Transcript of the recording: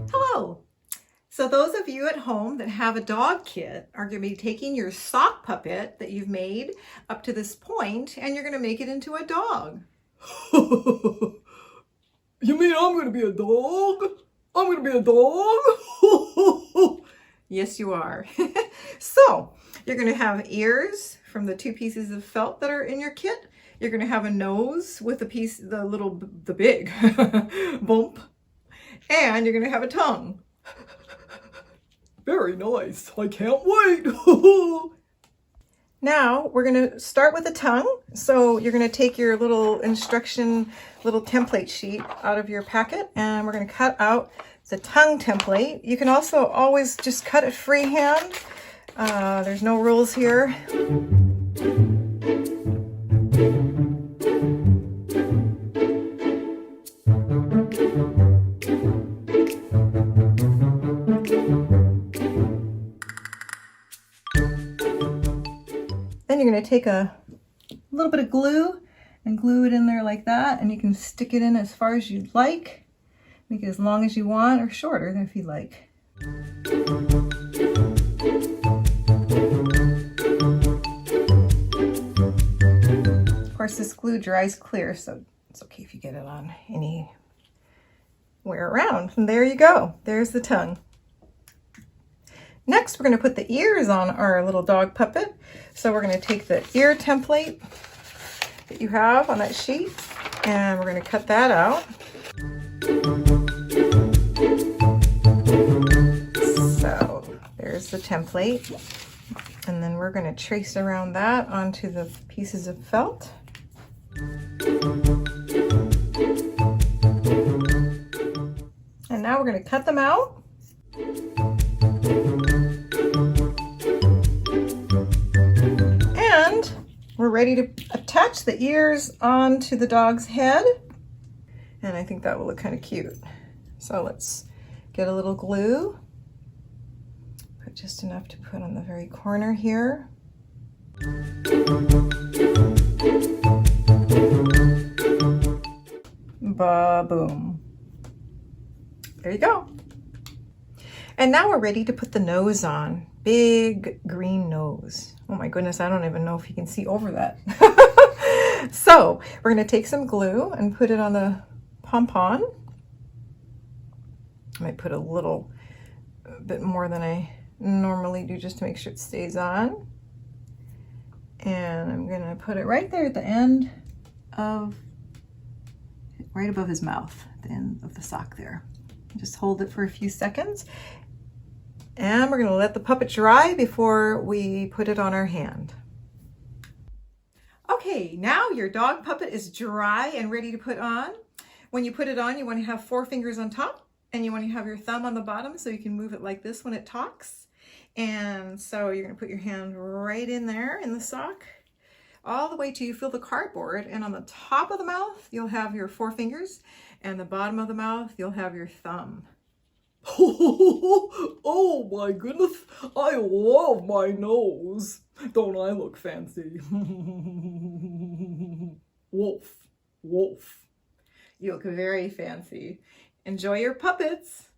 Hello! So those of you at home that have a dog kit are going to be taking your sock puppet that you've made up to this point and you're going to make it into a dog. You mean I'm going to be a dog? I'm going to be a dog? Yes, you are. So you're going to have ears from the 2 pieces of felt that are in your kit. You're going to have a nose with the big bump. And you're going to have a tongue. Very nice. I can't wait. Now we're going to start with the tongue. So you're going to take your little little template sheet out of your packet, and we're going to cut out the tongue template. You can also always just cut it freehand. There's no rules here. Then you're going to take a little bit of glue and glue it in there like that, and you can stick it in as far as you'd like. Make it as long as you want, or shorter if you'd like. Of course, this glue dries clear, so it's okay if you get it on anywhere around. And there you go. There's the tongue. Next, we're going to put the ears on our little dog puppet. So we're going to take the ear template that you have on that sheet, and we're going to cut that out. So there's the template. And then we're going to trace around that onto the pieces of felt. And now we're going to cut them out. And we're ready to attach the ears onto the dog's head. And I think that will look kind of cute. So let's get a little glue. Put just enough to put on the very corner here. Ba-boom. There you go. And now we're ready to put the nose on. Big green nose. Oh my goodness, I don't even know if you can see over that. So we're going to take some glue and put it on the pompon. I might put a bit more than I normally do just to make sure it stays on. And I'm going to put it right there at the end of, right above his mouth, at the end of the sock there. Just hold it for a few seconds. And we're going to let the puppet dry before we put it on our hand. Okay, now your dog puppet is dry and ready to put on. When you put it on, you want to have 4 fingers on top, and you want to have your thumb on the bottom so you can move it like this when it talks. And so you're going to put your hand right in there in the sock, all the way till you feel the cardboard. And on the top of the mouth, you'll have your 4 fingers, and the bottom of the mouth, you'll have your thumb. Oh my goodness, I love my nose. Don't I look fancy? Wolf, wolf. You look very fancy. Enjoy your puppets.